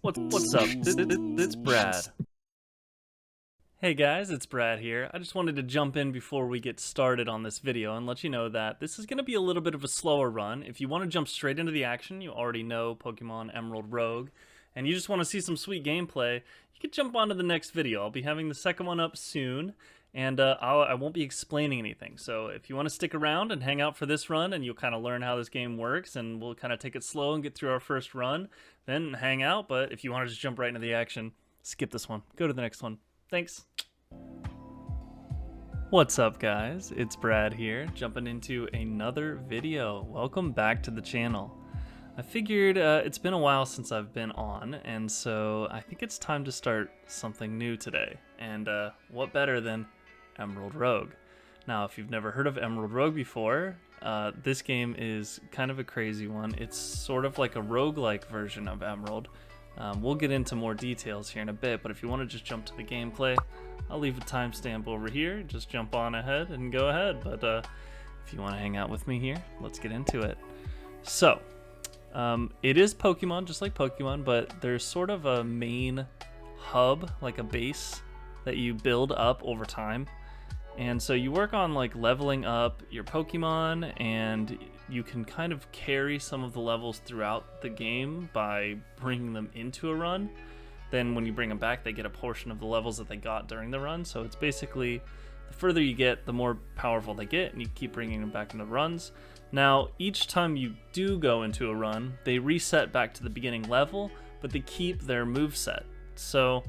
What's up? It's Brad. Hey guys, it's Brad here. I just wanted to jump in before we get started on this video and let you know that this is going to be a little bit of a slower run. If you want to jump straight into the action, you already know Pokemon Emerald Rogue, and you just want to see some sweet gameplay, you can jump on to the next video. I'll be having the second one up soon, and I won't be explaining anything. So if you want to stick around and hang out for this run, and you'll kind of learn how this game works, and we'll kind of take it slow and get through our first run, then hang out. But if you want to just jump right into the action, skip this one. Go to the next one. Thanks. What's up guys, it's Brad here, jumping into another video. Welcome back to the channel. I figured it's been a while since I've been on, and so I think it's time to start something new today. And what better than Emerald Rogue? Now, if you've never heard of Emerald Rogue before, this game is kind of a crazy one. It's sort of like a roguelike version of Emerald. We'll get into more details here in a bit, but if you want to just jump to the gameplay, I'll leave a timestamp over here. Just jump on ahead and go ahead. But if you want to hang out with me here, let's get into it. So, it is Pokemon, just like Pokemon, but there's sort of a main hub, like a base, that you build up over time. And so you work on like leveling up your Pokemon, and you can kind of carry some of the levels throughout the game by bringing them into a run. Then when you bring them back, they get a portion of the levels that they got during the run. So it's basically, the further you get, the more powerful they get, and you keep bringing them back into runs. Now, each time you do go into a run, they reset back to the beginning level, but they keep their moveset. So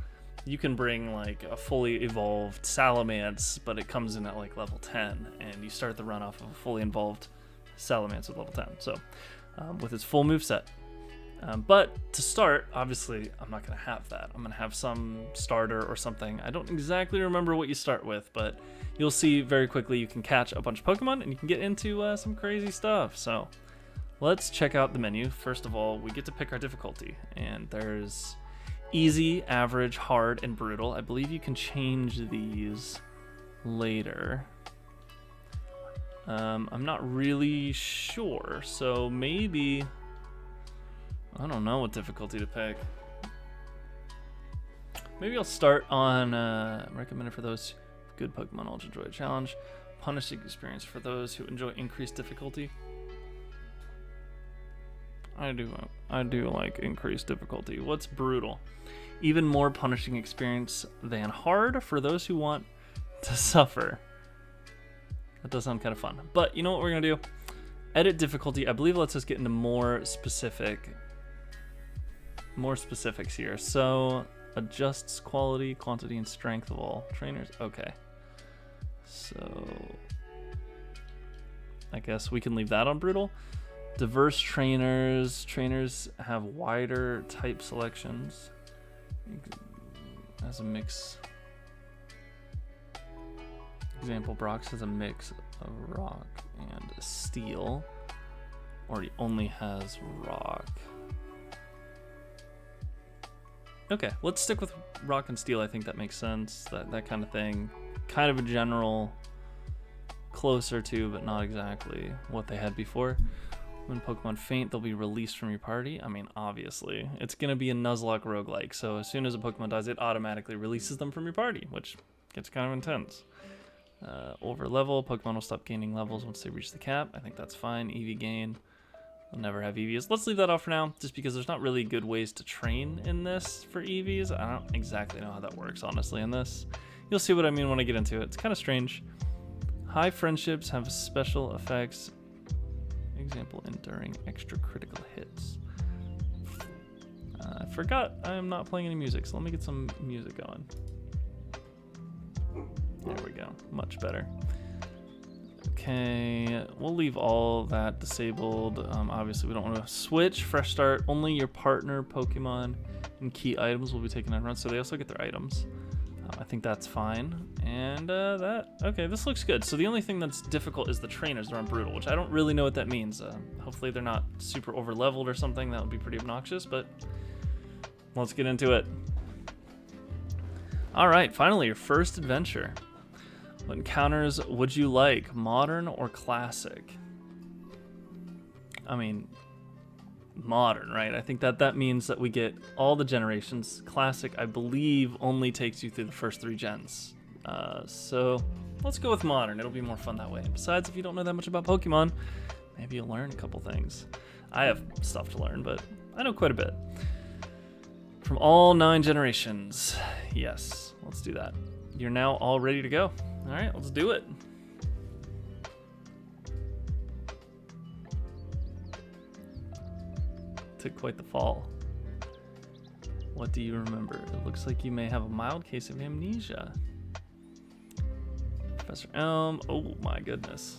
you can bring like a fully evolved Salamence, but it comes in at like level 10, and you start the run off of a fully evolved Salamence at level 10, so with its full moveset. But to start, obviously, I'm not going to have that. I'm going to have some starter or something. I don't exactly remember what you start with, but you'll see very quickly you can catch a bunch of Pokemon, and you can get into some crazy stuff. So let's check out the menu. First of all, we get to pick our difficulty, and there's easy, average, hard, and brutal. I believe you can change these later. I'm not really sure, so maybe, I don't know what difficulty to pick. Maybe I'll start on recommended for those good Pokemon will enjoy a challenge, punishing experience for those who enjoy increased difficulty. I do like increased difficulty. What's brutal? Even more punishing experience than hard for those who want to suffer. That does sound kind of fun. But you know what we're gonna do? Edit difficulty, I believe, lets us get into more specifics here. So adjusts quality, quantity, and strength of all trainers. Okay. So I guess we can leave that on brutal. Diverse trainers. Trainers have wider type selections. As a mix. Example, Brox has a mix of rock and steel, or he only has rock. Okay, let's stick with rock and steel. I think that makes sense. That kind of thing. Kind of a general, closer to, but not exactly what they had before. When Pokemon faint, they'll be released from your party. I mean, obviously, it's going to be a Nuzlocke roguelike, so as soon as a Pokemon dies, it automatically releases them from your party, which gets kind of intense. Over level, Pokemon will stop gaining levels once they reach the cap. I think that's fine. EV gain. We'll never have EVs. Let's leave that off for now, just because there's not really good ways to train in this for EVs. I don't exactly know how that works, honestly, in this. You'll see what I mean when I get into it. It's kind of strange. High friendships have special effects. Example, enduring extra critical hits. I forgot I am not playing any music, so let me get some music going. There we go, much better. Okay, we'll leave all that disabled. Obviously, we don't want to switch. Fresh start, only your partner Pokemon and key items will be taken on runs, so they also get their items. I think that's fine. And okay, this looks good. So the only thing that's difficult is the trainers. They're on brutal, which I don't really know what that means. Hopefully they're not super over leveled or something. That would be pretty obnoxious, but let's get into it. All right, finally, your first adventure. What encounters would you like, modern or classic? I mean, modern, right? I think that means that we get all the generations. Classic, I believe, only takes you through the first 3 gens. So let's go with modern. It'll be more fun that way. Besides, if you don't know that much about Pokemon, maybe you'll learn a couple things. I have stuff to learn, but I know quite a bit. From all 9 generations. Yes, let's do that. You're now all ready to go. All right, let's do it. Took quite the fall. What do you remember? It looks like you may have a mild case of amnesia. Professor Elm. Oh my goodness.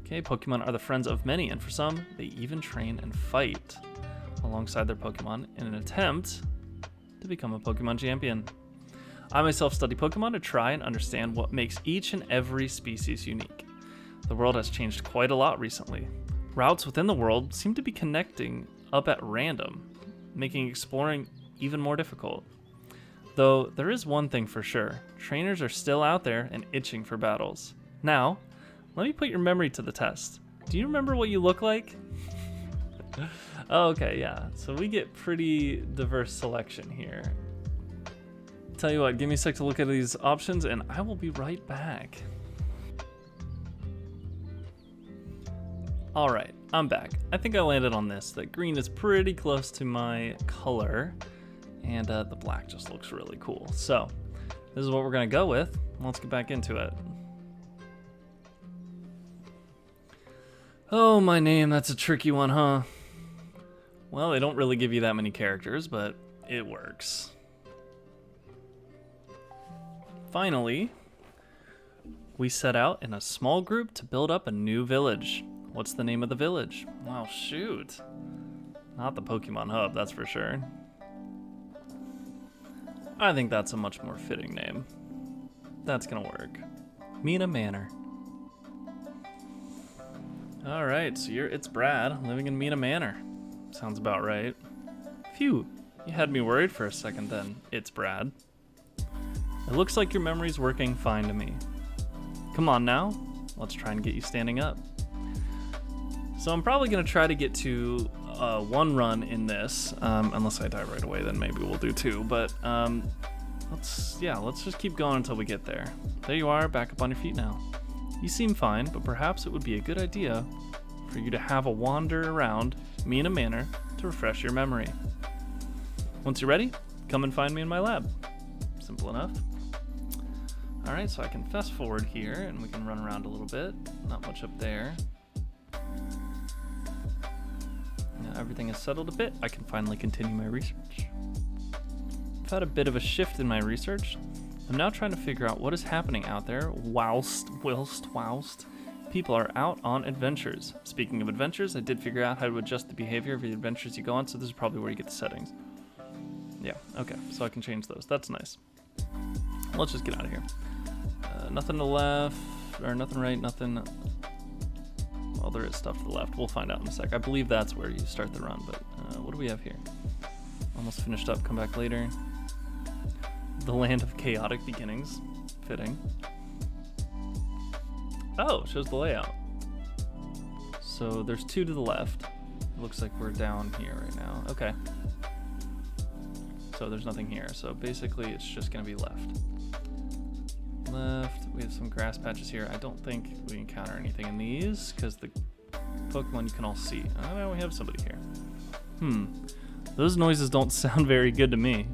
Okay, Pokemon are the friends of many, and for some, they even train and fight alongside their Pokemon in an attempt to become a Pokemon champion. I myself study Pokemon to try and understand what makes each and every species unique. The world has changed quite a lot recently. Routes within the world seem to be connecting up at random, making exploring even more difficult. Though there is one thing for sure, trainers are still out there and itching for battles. Now, let me put your memory to the test. Do you remember what you look like? Oh, okay, yeah, so we get pretty diverse selection here. Tell you what, give me a sec to look at these options and I will be right back. All right, I'm back. I think I landed on this, that green is pretty close to my color, and the black just looks really cool. So this is what we're gonna go with. Let's get back into it. Oh, my name, that's a tricky one, huh? Well, they don't really give you that many characters, but it works. Finally, we set out in a small group to build up a new village. What's the name of the village? Wow, shoot. Not the Pokemon Hub, that's for sure. I think that's a much more fitting name. That's gonna work. Mina Manor. All right, so it's Brad, living in Mina Manor. Sounds about right. Phew, you had me worried for a second then. It's Brad. It looks like your memory's working fine to me. Come on now, let's try and get you standing up. So I'm probably gonna try to get to 1 run in this, unless I die right away, then maybe we'll do 2, but let's just keep going until we get there. There you are, back up on your feet now. You seem fine, but perhaps it would be a good idea for you to have a wander around Mina Manor to refresh your memory. Once you're ready, come and find me in my lab. Simple enough. All right, so I can fast forward here and we can run around a little bit. Not much up there. Now everything is settled a bit. I can finally continue my research. I've had a bit of a shift in my research. I'm now trying to figure out what is happening out there whilst people are out on adventures. Speaking of adventures, I did figure out how to adjust the behavior of the adventures you go on, so this is probably where you get the settings. Yeah, okay, so I can change those. That's nice. Let's just get out of here. Nothing to the left, or nothing right, nothing. Well, there is stuff to the left. We'll find out in a sec. I believe that's where you start the run, but what do we have here? Almost finished up, come back later. The land of chaotic beginnings. Fitting. Oh, shows the layout. So there's 2 to the left. It looks like we're down here right now. Okay. So there's nothing here. So basically it's just gonna be left. Left, we have some grass patches here. I don't think we encounter anything in these because the Pokemon you can all see. Oh, no, we have somebody here. Those noises don't sound very good to me.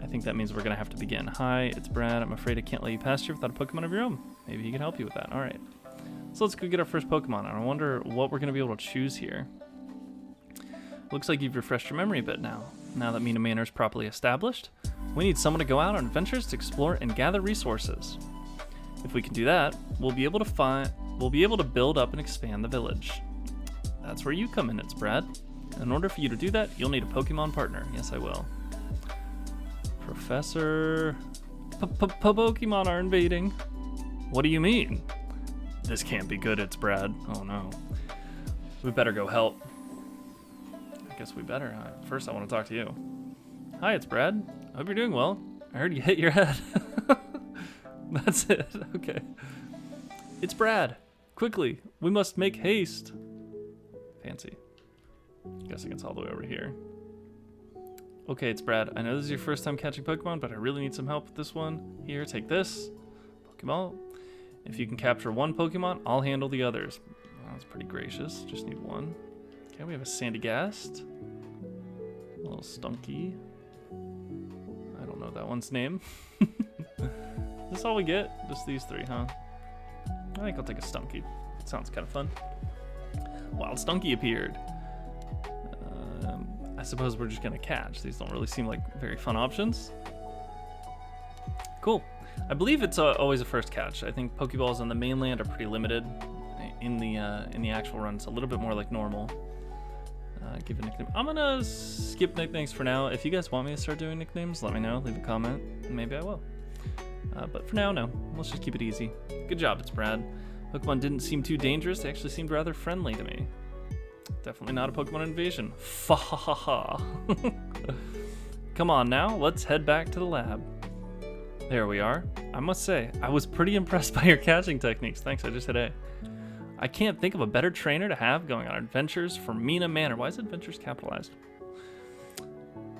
I think that means we're gonna have to begin. Hi, it's Brad. I'm afraid I can't let you past here without a Pokemon of your own. Maybe he can help you with that. All right. So let's go get our first Pokemon. And I wonder what we're gonna be able to choose here. Looks like you've refreshed your memory a bit now. Now that Mina Manor is properly established, we need someone to go out on adventures to explore and gather resources. If we can do that, we'll be able to build up and expand the village. That's where you come in, it's Brad. In order for you to do that, you'll need a Pokemon partner. Yes, I will. Professor... Pokemon are invading. What do you mean? This can't be good, it's Brad. Oh no. We better go help. I guess we better. First, I want to talk to you. Hi, it's Brad. I hope you're doing well. I heard you hit your head. That's it. Okay. It's Brad. Quickly, we must make haste. Fancy. Guessing it's all the way over here. Okay, it's Brad. I know this is your first time catching Pokemon, but I really need some help with this one. Here, take this. Pokeball. If you can capture one Pokemon, I'll handle the others. Well, that's pretty gracious. Just need one. Okay, we have a Sandygast. A little Stunky. I don't know that one's name. Is this all we get? Just these three, huh? I think I'll take a Stunky. Sounds kind of fun. Wild Stunky appeared. I suppose we're just gonna catch. These don't really seem like very fun options. Cool. I believe it's always a first catch. I think Pokeballs on the mainland are pretty limited. In the actual run, it's a little bit more like normal. Give a nickname. I'm gonna skip nicknames for now. If you guys want me to start doing nicknames, let me know. Leave a comment. Maybe I will. But for now, no. Let's just keep it easy. Good job, it's Brad. Pokemon didn't seem too dangerous. They actually seemed rather friendly to me. Definitely not a Pokemon invasion. Fa ha ha ha. Come on now, let's head back to the lab. There we are. I must say, I was pretty impressed by your catching techniques. Thanks, I just hit A. I can't think of a better trainer to have going on adventures for Mina Manor. Why is adventures capitalized?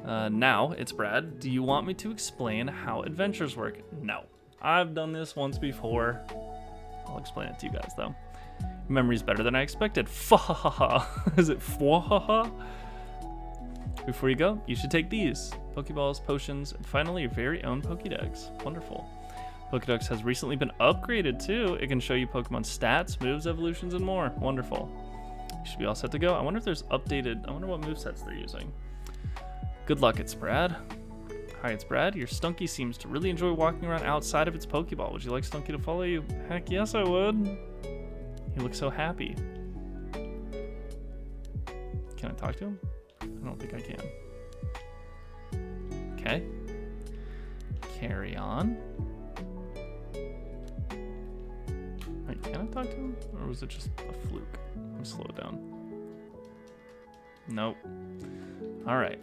Now, it's Brad. Do you want me to explain how adventures work? No. I've done this once before. I'll explain it to you guys, though. Memory's better than I expected. Fa-ha-ha-ha. Is it fa-ha-ha? Before you go, you should take these. Pokeballs, potions, and finally your very own Pokédex. Wonderful. Pokédex has recently been upgraded too. It can show you Pokemon stats, moves, evolutions, and more. Wonderful. You should be all set to go. I wonder if there's updated, I wonder what movesets they're using. Good luck, it's Brad. Hi, it's Brad. Your Stunky seems to really enjoy walking around outside of its Pokeball. Would you like Stunky to follow you? Heck yes, I would. He looks so happy. Can I talk to him? I don't think I can. Okay. Carry on. Wait, can I talk to him? Or was it just a fluke? Let me slow it down. Nope. Alright.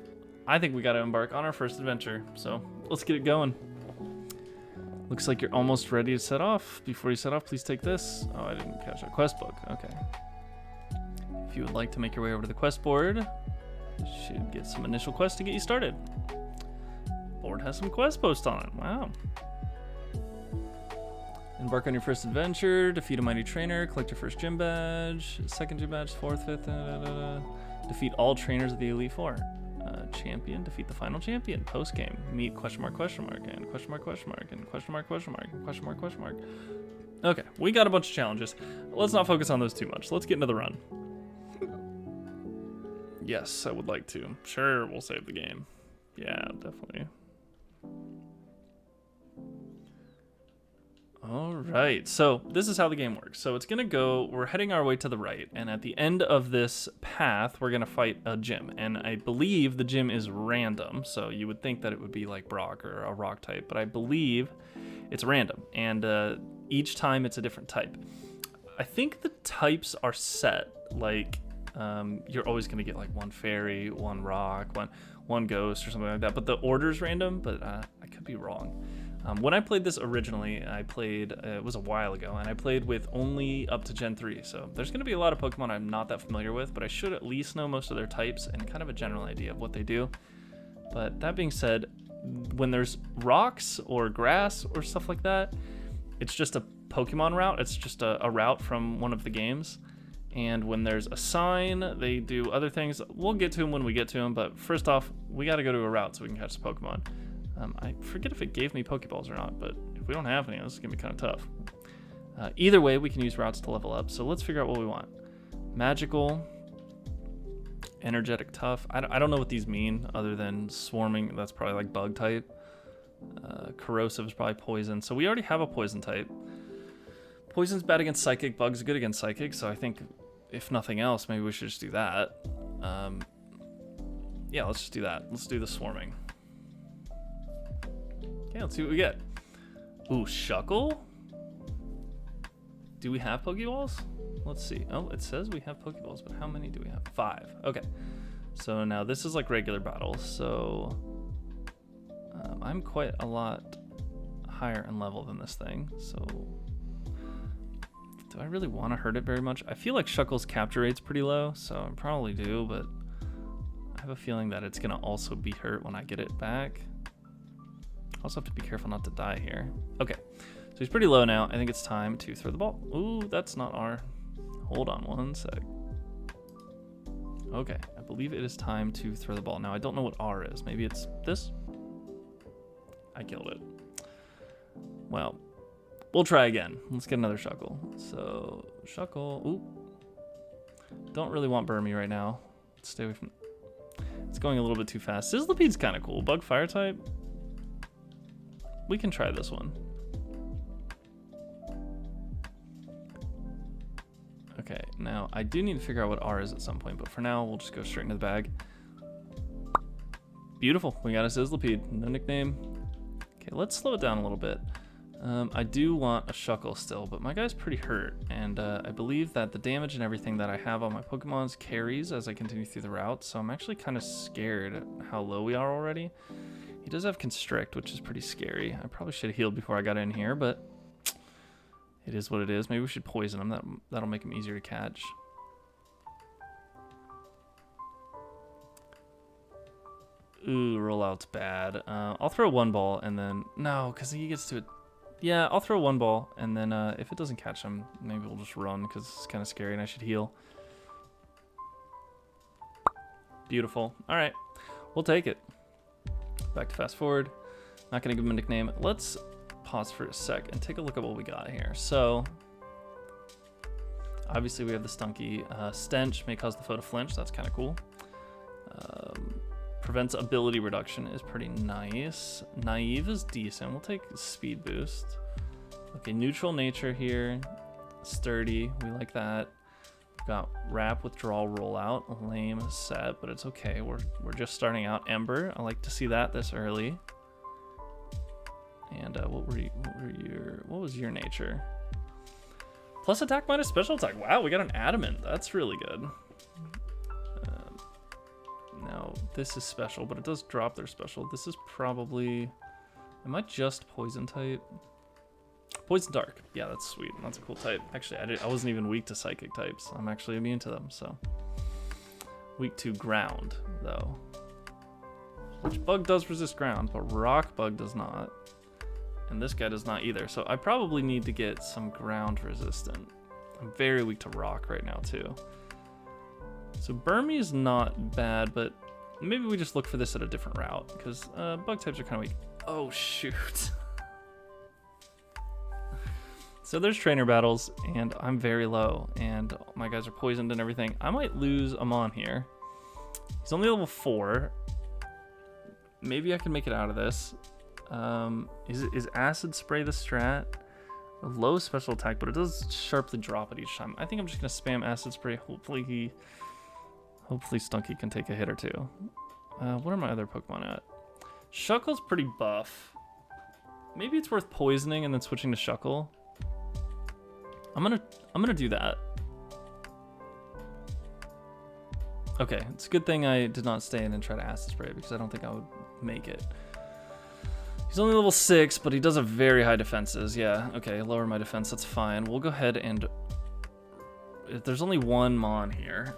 I think we gotta embark on our first adventure, so let's get it going. Looks like you're almost ready to set off. Before you set off, please take this. Oh, I didn't catch a quest book. Okay. If you would like to make your way over to the quest board, you should get some initial quests to get you started. Board has some quest posts on it. Wow. Embark on your first adventure, defeat a mighty trainer, collect your first gym badge, second gym badge, fourth, fifth, defeat all trainers of the Elite Four. Champion, defeat the final champion. Post game, meet question mark, and question mark, and question mark, and question mark, and question mark. Okay, we got a bunch of challenges. Let's not focus on those too much. Let's get into the run. Yes, I would like to. Sure, we'll save the game. Yeah, definitely. All right, so this is how the game works. So it's gonna go, we're heading our way to the right, and at the end of this path, we're gonna fight a gym. And I believe the gym is random, so you would think that it would be like Brock or a rock type, but I believe it's random, and each time it's a different type. I think the types are set, like you're always gonna get like one fairy, one rock, one ghost or something like that, but the order's random, but I could be wrong. When I played this originally, I played, it was a while ago, and I played with only up to Gen 3, so there's going to be a lot of Pokemon I'm not that familiar with, but I should at least know most of their types and kind of a general idea of what they do. But that being said, when there's rocks or grass or stuff like that, it's just a Pokemon route, it's just a route from one of the games. And when there's a sign, they do other things. We'll get to them when we get to them, but first off, we got to go to a route so we can catch the Pokemon. I forget if it gave me Pokeballs or not, but if we don't have any, this is going to be kind of tough. Either way, we can use routes to level up, so let's figure out what we want. Magical, energetic, tough. I don't know what these mean other than swarming. That's probably like bug type. Corrosive is probably poison, so we already have a poison type. Poison's bad against psychic, bug's good against psychic, so I think if nothing else, maybe we should just do that. Yeah, let's just do that. Let's do the swarming. Okay, let's see what we get. Ooh, Shuckle? Do we have Pokeballs? Let's see. Oh, it says we have Pokeballs, but how many do we have? 5. Okay. So now this is like regular battles, so I'm quite a lot higher in level than this thing, so Do I really want to hurt it very much? I feel like Shuckle's capture rate's pretty low, so I probably do, but I have a feeling that it's gonna also be hurt when I get it back. I also have to be careful not to die here. Okay, so he's pretty low now. I think it's time to throw the ball. Ooh, that's not R. Hold on one sec. Okay, I believe it is time to throw the ball. Now, I don't know what R is. Maybe it's this? I killed it. Well, we'll try again. Let's get another Shuckle. So, Shuckle. Ooh. Don't really want Burmy right now. Let's stay away from... It's going a little bit too fast. Sizzlipede's kind of cool. Bug fire type. We can try this one. Okay, now I do need to figure out what R is at some point, but for now, we'll just go straight into the bag. Beautiful, we got a Sizzlipede, no nickname. Okay, let's slow it down a little bit. I do want a Shuckle still, but my guy's pretty hurt, and I believe that the damage and everything that I have on my Pokemons carries as I continue through the route, so I'm actually kind of scared at how low we are already. He does have Constrict, which is pretty scary. I probably should have healed before I got in here, but it is what it is. Maybe we should poison him. That'll make him easier to catch. Ooh, rollout's bad. I'll throw one ball and then... No, because he gets to it. Yeah, I'll throw one ball and then if it doesn't catch him, maybe we'll just run because it's kind of scary and I should heal. Beautiful. All right, we'll take it. Back to fast forward. Not going to give him a nickname. Let's pause for a sec and take a look at what we got here. So obviously we have the Stunky. Stench may cause the foe to flinch. That's kind of cool. Prevents ability reduction is pretty nice. Naive is decent. We'll take speed boost. Okay, neutral nature here. Sturdy, we like that. We've got wrap, withdrawal, rollout. Lame set, but it's okay. We're just starting out. Ember, I like to see that this early. And what was your nature? Plus attack minus special attack. Wow, we got an adamant. That's really good. Now this is special, but it does drop their special. This is probably, am I just poison type? Poison dark. Yeah, that's sweet. That's a cool type. Actually, I wasn't even weak to psychic types. I'm actually immune to them, so. Weak to ground, though. Which bug does resist ground, but rock bug does not. And this guy does not either. So I probably need to get some ground resistant. I'm very weak to rock right now too. So Burmy is not bad, but maybe we just look for this at a different route because bug types are kind of weak. Oh shoot. So there's trainer battles and I'm very low and my guys are poisoned and everything. I might lose Amon here. He's only level 4. Maybe I can make it out of this. Is acid spray the strat? A low special attack, but it does sharply drop it each time. I think I'm just gonna spam acid spray. Hopefully Stunky can take a hit or two. What are my other Pokemon at? Shuckle's pretty buff. Maybe it's worth poisoning and then switching to Shuckle. I'm gonna do that. Okay, it's a good thing I did not stay in and try to acid spray because I don't think I would make it. He's only level 6, but he does have very high defenses. Yeah, okay, lower my defense, that's fine. We'll go ahead and... There's only one Mon here.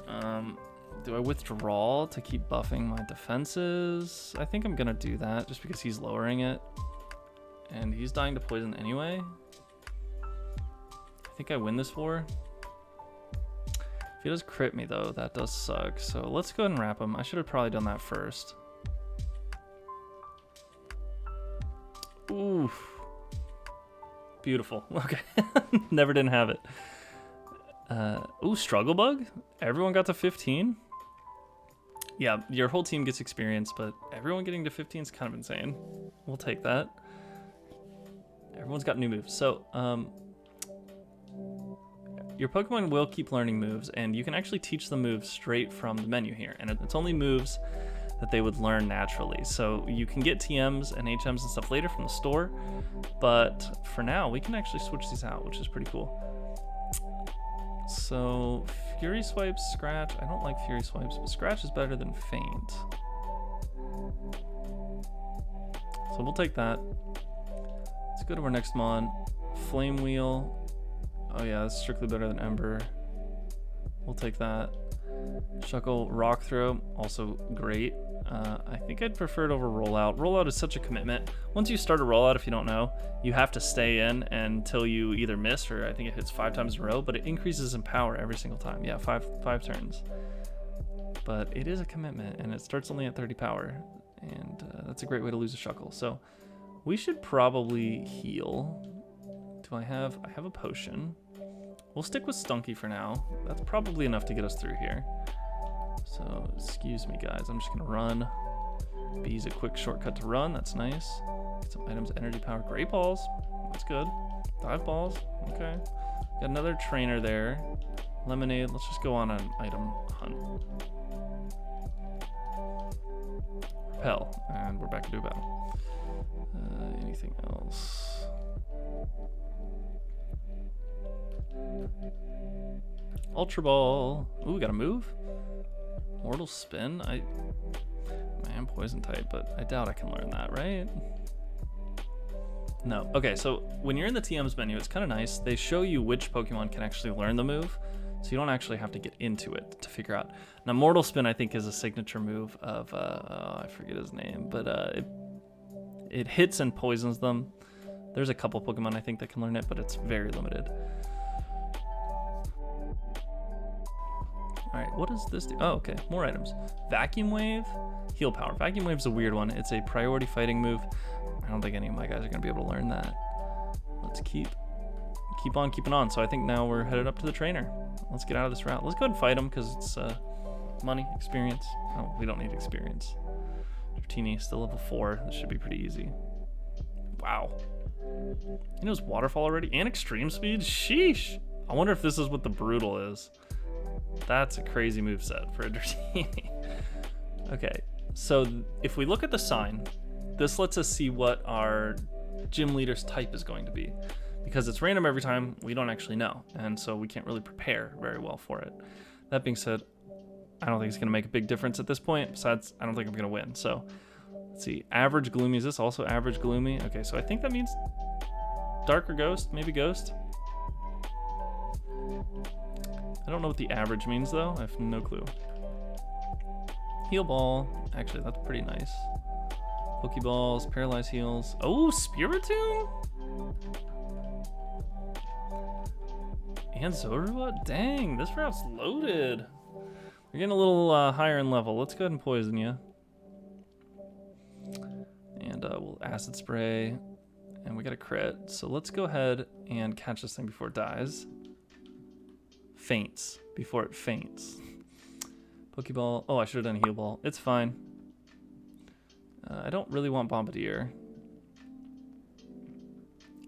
Do I withdraw to keep buffing my defenses? I think I'm gonna do that just because he's lowering it. And he's dying to poison anyway. I think I win this war. If he does crit me though, that does suck. So let's go ahead and wrap him. I should have probably done that first. Oof. Beautiful. Okay. Never didn't have it. Ooh, Struggle Bug? Everyone got to 15? Yeah, your whole team gets experience, but everyone getting to 15 is kind of insane. We'll take that. Everyone's got new moves. So, your Pokemon will keep learning moves, and you can actually teach them moves straight from the menu here. And it's only moves that they would learn naturally. So you can get TMs and HMs and stuff later from the store, but for now, we can actually switch these out, which is pretty cool. So, Fury Swipes, Scratch. I don't like Fury Swipes, but Scratch is better than Faint. So we'll take that. Let's go to our next Mon. Flame Wheel. Oh yeah, that's strictly better than Ember. We'll take that. Shuckle, Rock Throw, also great. I think I'd prefer it over Rollout. Rollout is such a commitment. Once you start a Rollout, if you don't know, you have to stay in until you either miss, or I think it hits 5 times in a row, but it increases in power every single time. Yeah, five turns. But it is a commitment, and it starts only at 30 power, and that's a great way to lose a Shuckle. So we should probably heal. Do I have a potion. We'll stick with Stunky for now. That's probably enough to get us through here. So, excuse me guys, I'm just gonna run. B's a quick shortcut to run, that's nice. Get some items, energy power, great balls, that's good. Dive balls, okay. Got another trainer there. Lemonade, let's just go on an item hunt. Repel, and we're back into a battle. Anything else? Ultra Ball. Ooh, we got a move. Mortal Spin. I am poison type, but I doubt I can learn that, right? No. Okay, so when you're in the TM's menu, it's kind of nice. They show you which Pokemon can actually learn the move, so you don't actually have to get into it to figure out. Now, Mortal Spin, I think, is a signature move of, I forget his name, but it hits and poisons them. There's a couple Pokemon, I think, that can learn it, but it's very limited. All right, what does this do? Oh, okay, more items. Vacuum Wave, Heal Power. Vacuum Wave's a weird one. It's a priority fighting move. I don't think any of my guys are gonna be able to learn that. Let's keep on keeping on. So I think now we're headed up to the trainer. Let's get out of this route. Let's go ahead and fight him because it's money, experience. Oh, we don't need experience. Dratini, still level 4. This should be pretty easy. Wow. He knows Waterfall already and Extreme Speed? Sheesh. I wonder if this is what the Brutal is. That's a crazy moveset for a Dratini. Okay, so if we look at the sign, this lets us see what our gym leader's type is going to be. Because it's random every time, we don't actually know. And so we can't really prepare very well for it. That being said, I don't think it's gonna make a big difference at this point. Besides, I don't think I'm gonna win. So let's see, average Gloomy, is this also average Gloomy? Okay, so I think that means Dark or Ghost, maybe Ghost. I don't know what the average means though, I have no clue. Heal Ball, actually that's pretty nice. Pokeballs, Paralyze Heals. Oh, Spiritomb? And Zorua? Dang, this route's loaded. We're getting a little higher in level. Let's go ahead and poison you. And we'll Acid Spray. And we got a crit. So let's go ahead and catch this thing before it dies. Faints. Before it faints. Pokeball. Oh, I should have done Heal Ball. It's fine. I don't really want Bombardier.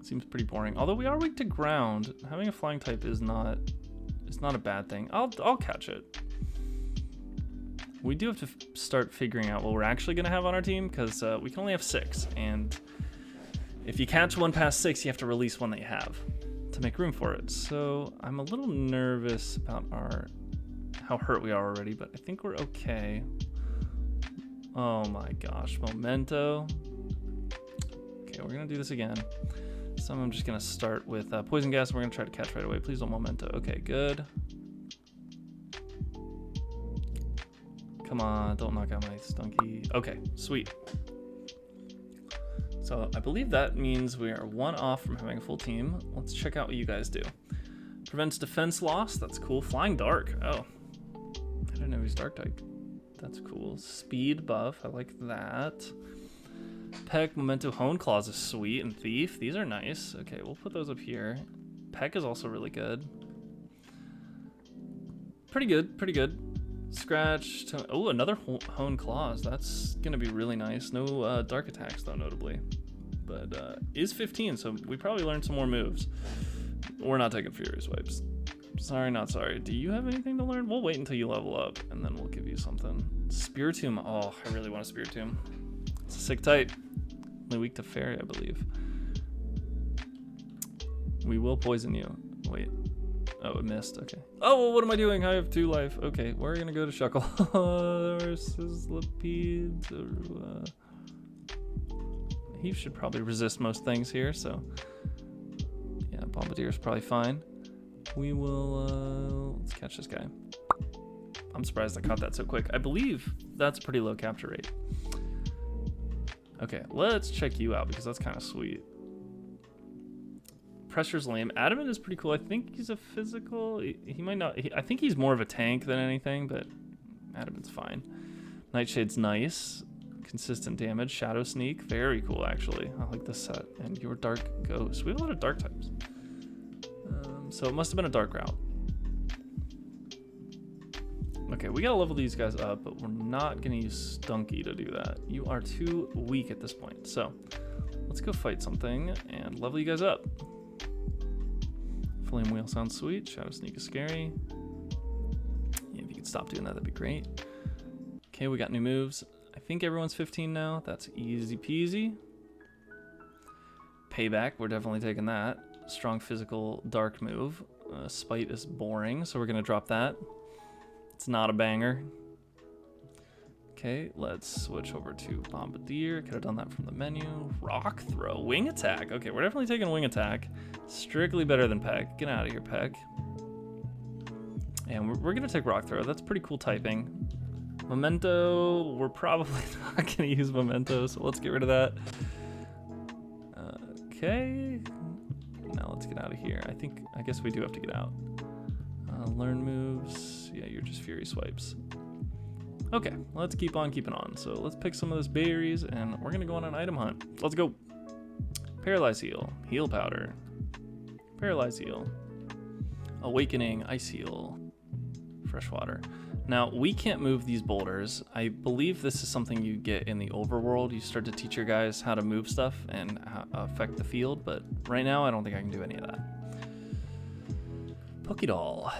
Seems pretty boring. Although we are weak to ground, having a flying type is not a bad thing. I'll catch it. We do have to start figuring out what we're actually gonna have on our team because we can only have 6, and if you catch one past 6, you have to release one that you have to make room for it. So I'm a little nervous about how hurt we are already, but I think we're okay. Oh my gosh, Memento. Okay, we're gonna do this again. So I'm just gonna start with Poison Gas. We're gonna try to catch right away. Please don't Memento. Okay, good. Come on, don't knock out my Stunky. Okay, sweet. So I believe that means we are 1 off from having a full team. Let's check out what you guys do. Prevents defense loss. That's cool. Flying Dark. Oh, I didn't know he's Dark type. That's cool. Speed buff. I like that. Peck, Memento, Hone Claws is sweet, and Thief. These are nice. Okay, we'll put those up here. Peck is also really good. Pretty good, pretty good. Scratch. Oh, another Hone Claws. That's gonna be really nice. No dark attacks though, notably. But is 15, so we probably learned some more moves. We're not taking Furious Wipes. Sorry, not sorry. Do you have anything to learn? We'll wait until you level up, and then we'll give you something. Spiritomb. Oh, I really want a Spiritomb. It's a sick type. Only weak to Fairy, I believe. We will poison you. Wait. Oh, it missed. Okay. Oh, well, what am I doing? I have 2 life. Okay, we're gonna go to Shuckle versus Lapide. He should probably resist most things here, so yeah, Bombardier is probably fine. We will, let's catch this guy. I'm surprised I caught that so quick. I believe that's a pretty low capture rate. Okay, let's check you out because that's kind of sweet. Pressure's lame. Adamant is pretty cool. I think he's a physical. He might not. I think he's more of a tank than anything, but Adamant's fine. Nightshade's nice. Consistent damage. Shadow Sneak. Very cool, actually. I like this set. And your Dark Ghost. We have a lot of dark types. So it must have been a dark route. Okay, we gotta level these guys up, but we're not gonna use Stunky to do that. You are too weak at this point. So let's go fight something and level you guys up. Flame Wheel sounds sweet. Shadow Sneak is scary. Yeah, if you could stop doing that, that'd be great. Okay, we got new moves. I think everyone's 15 now. That's easy peasy. Payback, we're definitely taking that. Strong physical dark move. Spite is boring, so we're gonna drop that. It's not a banger. Okay, let's switch over to Bombardier. Could have done that from the menu. Rock Throw, Wing Attack. Okay, we're definitely taking Wing Attack. Strictly better than Peck. Get out of here, Peck. And we're gonna take Rock Throw. That's pretty cool typing. Memento, we're probably not gonna use Memento, so let's get rid of that. Okay. Now let's get out of here. I guess we do have to get out. Learn moves. Yeah, you're just Fury Swipes. Okay, let's keep on keeping on. So let's pick some of those berries and we're gonna go on an item hunt. Let's go. Paralyze Heal. Heal Powder. Paralyze Heal. Awakening Ice Heal. Freshwater. Now, we can't move these boulders. I believe this is something you get in the overworld. You start to teach your guys how to move stuff and affect the field, but right now I don't think I can do any of that. Pokédoll.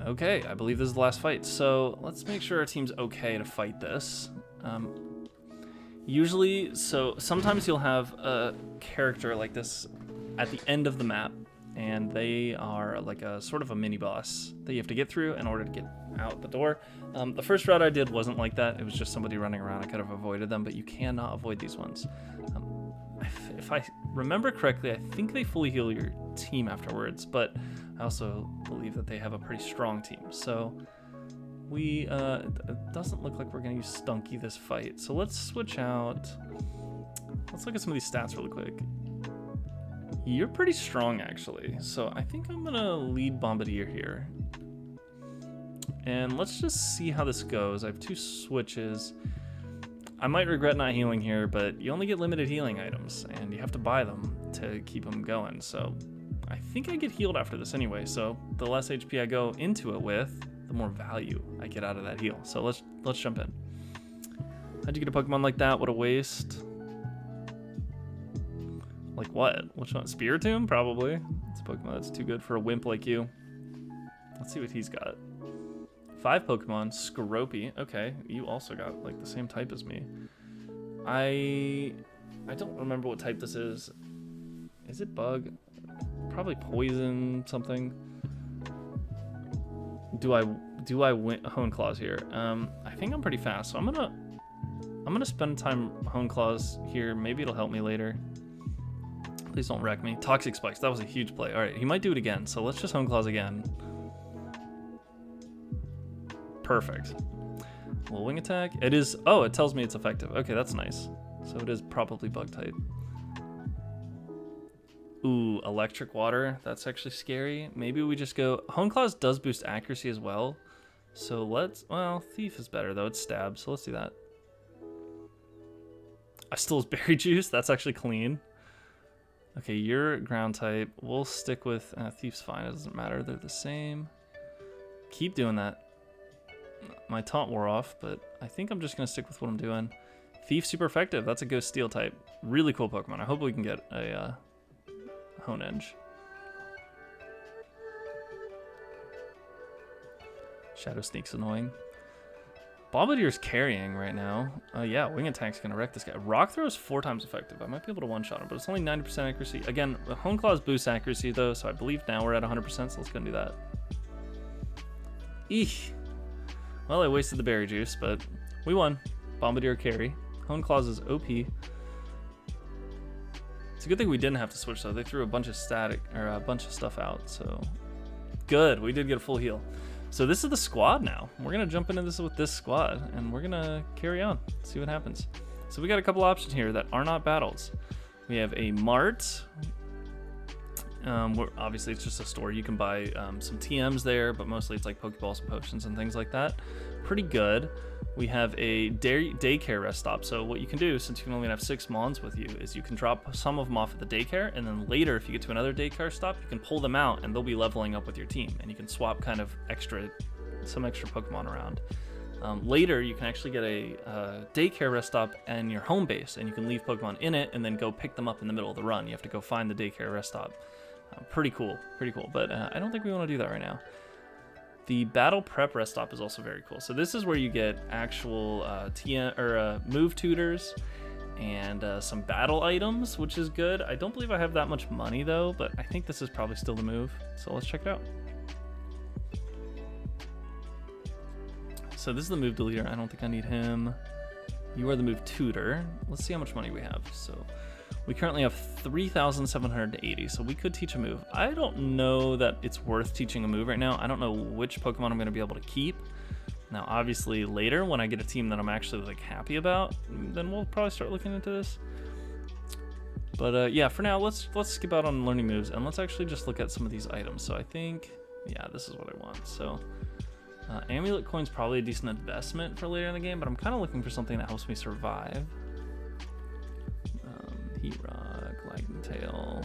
Okay, I believe this is the last fight. So let's make sure our team's okay to fight this. Usually, so sometimes you'll have a character like this at the end of the map, and they are like a sort of a mini boss that you have to get through in order to get out the door. The first route I did wasn't like that. It was just somebody running around. I could have avoided them, but you cannot avoid these ones. If I remember correctly, I think they fully heal your team afterwards, but I also believe that they have a pretty strong team. So it doesn't look like we're gonna use Stunky this fight. So let's switch out. Let's look at some of these stats really quick. You're pretty strong, actually. So I think I'm gonna lead Bombardier here. And let's just see how this goes. I have 2 switches. I might regret not healing here, but you only get limited healing items, and you have to buy them to keep them going. So I think I get healed after this anyway. So the less HP I go into it with, the more value I get out of that heal. So let's jump in. How'd you get a Pokemon like that? What a waste. Like what? Which one? Spiritomb? Probably. It's a Pokemon that's too good for a wimp like you. Let's see what he's got. 5 Pokemon. Skoropy. Okay, you also got like the same type as me. I don't remember what type this is. Is it bug? Probably poison something. Do I win Hone Claws here? I think I'm pretty fast, so I'm gonna spend time Hone Claws here. Maybe it'll help me later. Please don't wreck me. Toxic Spikes. That was a huge play. All right, he might do it again, so let's just Hone Claws again. Perfect. Well, Wing Attack. It is. Oh, it tells me it's effective. Okay, that's nice. So it is probably bug type. Ooh, Electric Water. That's actually scary. Maybe we just go. Hone Claws does boost accuracy as well. So let's. Well, Thief is better though. It's Stab. So let's do that. I still have Berry Juice. That's actually clean. Okay, you're ground type. We'll stick with Thief's fine. It doesn't matter. They're the same. Keep doing that. My taunt wore off, but I think I'm just gonna stick with what I'm doing. Thief super effective. That's a Ghost Steel type. Really cool Pokemon. I hope we can get a Honedge. Shadow Sneak's annoying. Bombardier's carrying right now. Yeah, Wing Attack's gonna wreck this guy. Rock Throw is 4 times effective. I might be able to one-shot him, but it's only 90% accuracy. Again, Hone Claws boosts accuracy though, so I believe now we're at 100%, so let's go and do that. Eek. Well, I wasted the Berry Juice, but we won. Bombardier carry. Hone Claws is OP. It's a good thing we didn't have to switch though. They threw a bunch of stuff out, so Good, we did get a full heal. So this is the squad now. We're gonna jump into this with this squad, and we're gonna carry on, see what happens. So we got a couple options here that are not battles. We have a mart. Obviously it's just a store. You can buy some TMs there, but mostly it's like Pokeballs and potions and things like that. Pretty good. We have a daycare rest stop. So what you can do, since you can only have 6 Mons with you, is you can drop some of them off at the daycare, and then later if you get to another daycare stop, you can pull them out and they'll be leveling up with your team, and you can swap kind of some extra Pokemon around. Later you can actually get a daycare rest stop in your home base, and you can leave Pokemon in it and then go pick them up in the middle of the run. You have to go find the daycare rest stop. Pretty cool, but I don't think we want to do that right now. The battle prep rest stop is also very cool. So this is where you get actual TM or move tutors and some battle items, which is good. I don't believe I have that much money though, but I think this is probably still the move. So let's check it out. So this is the move deleter. I don't think I need him. You are the move tutor. Let's see how much money we have. So we currently have 3,780, so we could teach a move. I don't know that it's worth teaching a move right now. I don't know which Pokemon I'm gonna be able to keep. Now, obviously later when I get a team that I'm actually like happy about, then we'll probably start looking into this. But yeah, for now, let's skip out on learning moves and let's actually just look at some of these items. So I think, yeah, this is what I want. So amulet coin's probably a decent investment for later in the game, but I'm kind of looking for something that helps me survive. Heat Rock, Lightning Tail.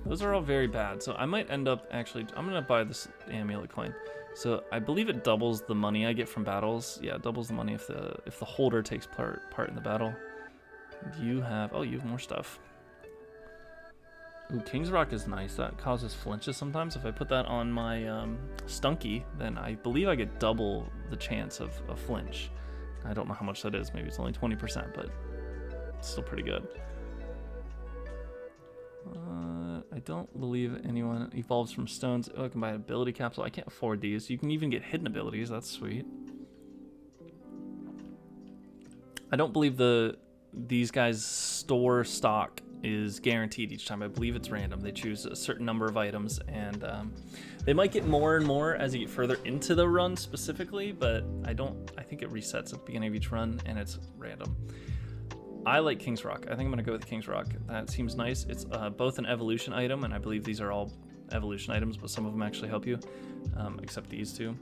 Those are all very bad. So I might end up actually, I'm gonna buy this amulet coin. So I believe it doubles the money I get from battles. Yeah, it doubles the money if the holder takes part in the battle. You have more stuff. Ooh, King's Rock is nice. That causes flinches sometimes. If I put that on my Stunky, then I believe I get double the chance of a flinch. I don't know how much that is. Maybe it's only 20%, but still pretty good. I don't believe anyone evolves from stones. Oh, I can buy an ability capsule. I can't afford these. You can even get hidden abilities. That's sweet. I don't believe these guys' store stock is guaranteed each time. I believe it's random. They choose a certain number of items, and they might get more and more as you get further into the run specifically, but I think it resets at the beginning of each run, and it's random. I like King's Rock. I think I'm gonna go with King's Rock. That seems nice. It's both an evolution item, and I believe these are all evolution items, but some of them actually help you, except these two.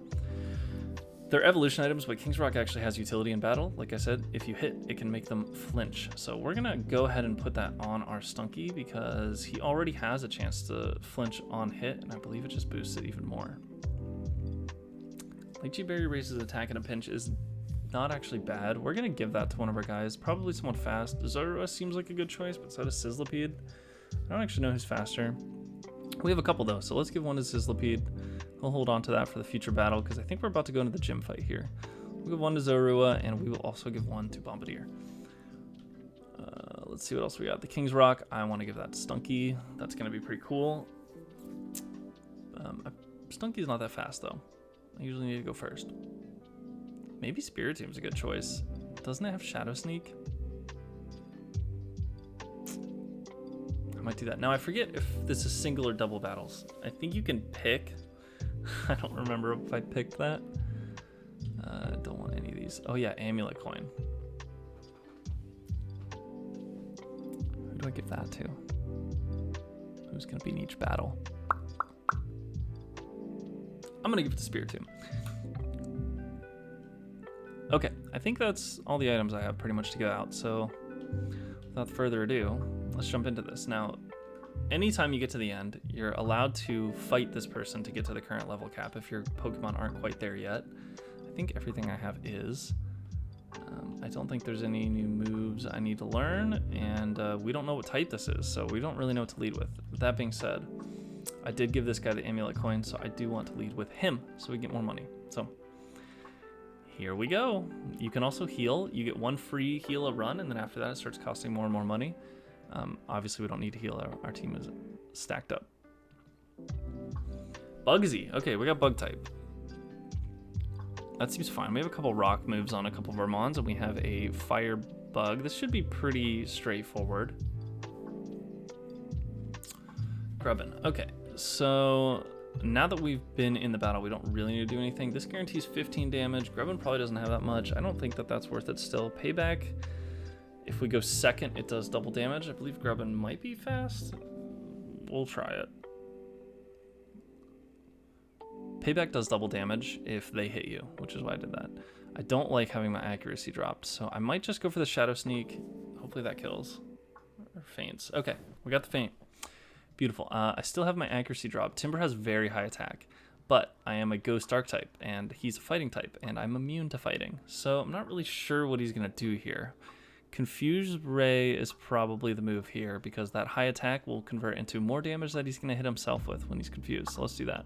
They're evolution items, but King's Rock actually has utility in battle. Like I said, if you hit, it can make them flinch. So we're gonna go ahead and put that on our Stunky because he already has a chance to flinch on hit, and I believe it just boosts it even more. Lychee Berry raises attack in a pinch is not actually bad. We're gonna give that to one of our guys, probably someone fast. Zorua seems like a good choice, but so does Sizzlipede. I don't actually know who's faster. We have a couple though, so let's give one to Sizzlipede. We'll hold on to that for the future battle because I think we're about to go into the gym fight here. We'll give one to Zorua, and we will also give one to Bombardier. Let's see what else we got. The King's Rock, I want to give that to Stunky. That's gonna be pretty cool. Stunky's not that fast though. I usually need to go first. Maybe Spiritom's a good choice. Doesn't it have Shadow Sneak? I might do that. Now I forget if this is single or double battles. I think you can pick. I don't remember if I picked that. Don't want any of these. Oh yeah, amulet coin. Who do I give that to? Who's gonna be in each battle? I'm gonna give it to Spiritomb. Okay, I think that's all the items I have pretty much to get out, so without further ado, let's jump into this. Now, anytime you get to the end, you're allowed to fight this person to get to the current level cap if your Pokemon aren't quite there yet. I think everything I have is. I don't think there's any new moves I need to learn, and we don't know what type this is, so we don't really know what to lead with. With that being said, I did give this guy the amulet coin, so I do want to lead with him so we get more money. So here we go. You can also heal. You get one free heal a run, and then after that it starts costing more and more money. Obviously we don't need to heal. Our team is stacked up. Bugsy. Okay, we got bug type. That seems fine. We have a couple rock moves on a couple of our mons, and we have a fire bug. This should be pretty straightforward. Grubbin. Okay, so now that we've been in the battle, we don't really need to do anything. This guarantees 15 damage. Grubbin probably doesn't have that much. I don't think that that's worth it still. Payback, if we go second, it does double damage. I believe Grubbin might be fast. We'll try it. Payback does double damage if they hit you, which is why I did that. I don't like having my accuracy dropped, so I might just go for the Shadow Sneak. Hopefully that kills. Or feints. Okay, we got the feint. Beautiful. I still have my accuracy dropped. Timber has very high attack, but I am a Ghost Dark type, and he's a fighting type, and I'm immune to fighting. So I'm not really sure what he's going to do here. Confused Ray is probably the move here, because that high attack will convert into more damage that he's going to hit himself with when he's confused. So let's do that.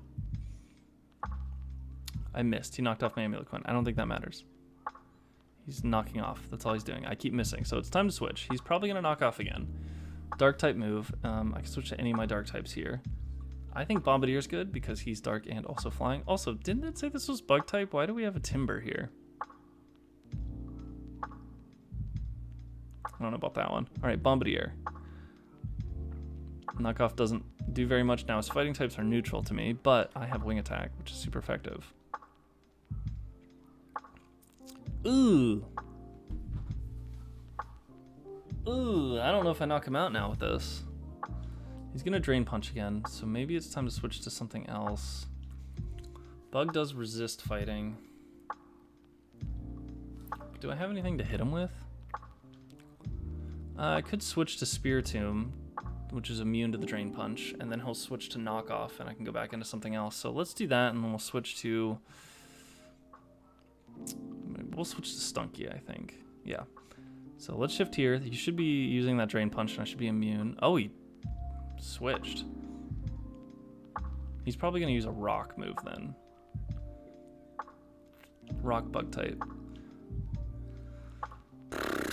I missed. He knocked off my Amulet Coin. I don't think that matters. He's knocking off. That's all he's doing. I keep missing. So it's time to switch. He's probably going to knock off again. Dark type move. I can switch to any of my dark types here. I think Bombardier's good because he's dark and also flying. Also, didn't it say this was bug type? Why do we have a Timber here? I don't know about that one. All right, Bombardier. Knockoff doesn't do very much now. His fighting types are neutral to me, but I have wing attack, which is super effective. Ooh. Ooh, I don't know if I knock him out now with this. He's gonna Drain Punch again, so maybe it's time to switch to something else. Bug does resist fighting. Do I have anything to hit him with? I could switch to Spiritomb, which is immune to the Drain Punch, and then he'll switch to Knockoff, and I can go back into something else. So let's do that, and then we'll switch to... We'll switch to Stunky, I think. Yeah. So let's shift here. He should be using that Drain Punch, and I should be immune. Oh, he switched. He's probably going to use a Rock move then. Rock Bug type.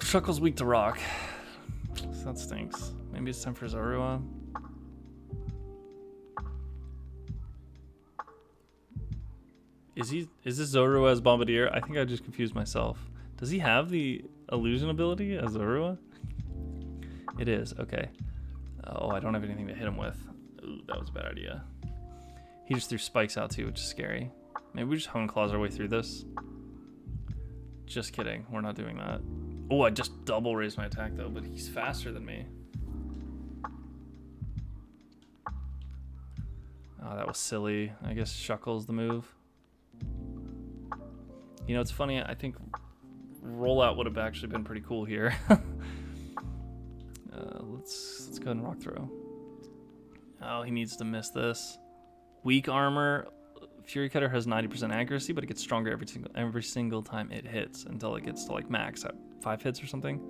Shuckle's weak to Rock. So that stinks. Maybe it's time for Zorua. Is this Zorua as Bombardier? I think I just confused myself. Does he have the illusion ability as Zorua? It is, okay. Oh, I don't have anything to hit him with. Ooh, that was a bad idea. He just threw spikes out too, which is scary. Maybe we just Hone Claws our way through this. Just kidding, we're not doing that. Oh, I just double raised my attack though, but he's faster than me. Oh, that was silly. I guess Shuckle's the move. You know, it's funny, I think rollout would have actually been pretty cool here. Let's go ahead and Rock Throw. Oh, he needs to miss this. Weak armor. Fury Cutter has 90% accuracy, but it gets stronger every single time it hits until it gets to like max at 5 hits or something.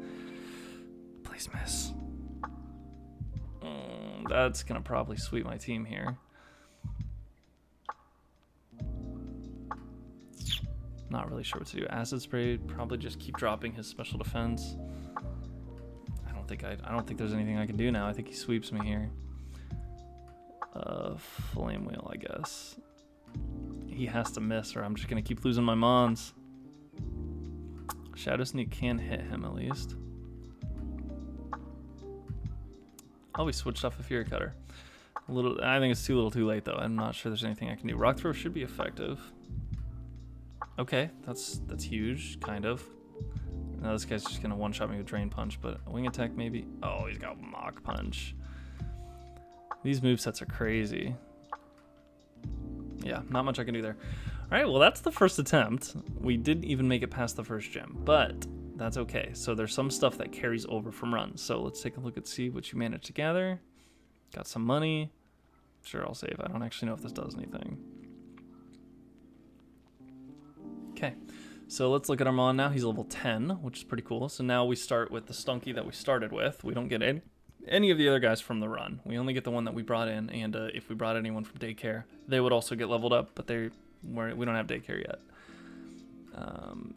Please miss. That's gonna probably sweep my team here. Not really sure what to do. Acid Spray, probably just keep dropping his special defense. I don't think there's anything I can do now. I think he sweeps me here. Flame Wheel, I guess. He has to miss or I'm just gonna keep losing my mons. Shadow Sneak can hit him at least. Oh, we switched off a Fury Cutter. I think it's too little too late though. I'm not sure there's anything I can do. Rock Throw should be effective. Okay, that's huge, kind of. Now this guy's just gonna one-shot me with Drain Punch, but Wing Attack maybe. Oh, he's got Mach Punch. These movesets are crazy. Yeah, not much I can do there. All right, well, that's the first attempt. We didn't even make it past the first gym, but that's okay. So there's some stuff that carries over from runs. So let's take a look and see what you managed to gather. Got some money. Sure, I'll save. I don't actually know if this does anything. Okay, so let's look at our Mon now. He's level 10, which is pretty cool. So now we start with the Stunky that we started with. We don't get any of the other guys from the run. We only get the one that we brought in, and if we brought anyone from daycare, they would also get leveled up, but we don't have daycare yet.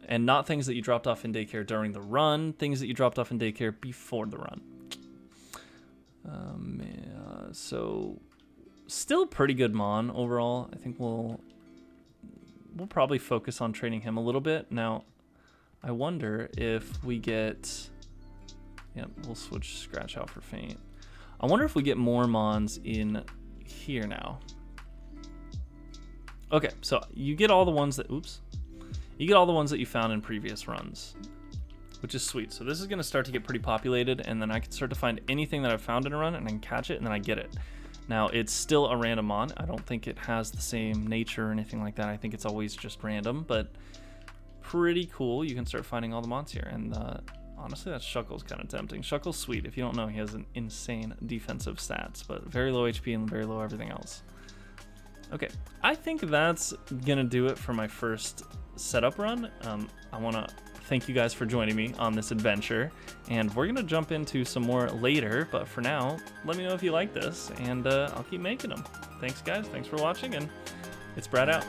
And not things that you dropped off in daycare during the run, things that you dropped off in daycare before the run. So still pretty good Mon overall. I think we'll probably focus on training him a little bit. Now, I wonder if we get... Yep, we'll switch Scratch out for Feint. I wonder if we get more Mons in here now. Okay, so you get all the ones that, you get all the ones that you found in previous runs, which is sweet. So this is gonna start to get pretty populated, and then I can start to find anything that I've found in a run, and I can catch it, and then I get it. Now, it's still a random mon. I don't think it has the same nature or anything like that. I think it's always just random, but pretty cool. You can start finding all the mons here, and honestly, that Shuckle's kind of tempting. Shuckle's sweet. If you don't know, he has an insane defensive stats, but very low HP and very low everything else. Okay, I think that's gonna do it for my first setup run. I wanna thank you guys for joining me on this adventure, and we're gonna jump into some more later, but for now, let me know if you like this, and I'll keep making them. Thanks guys, thanks for watching, and it's Brad out.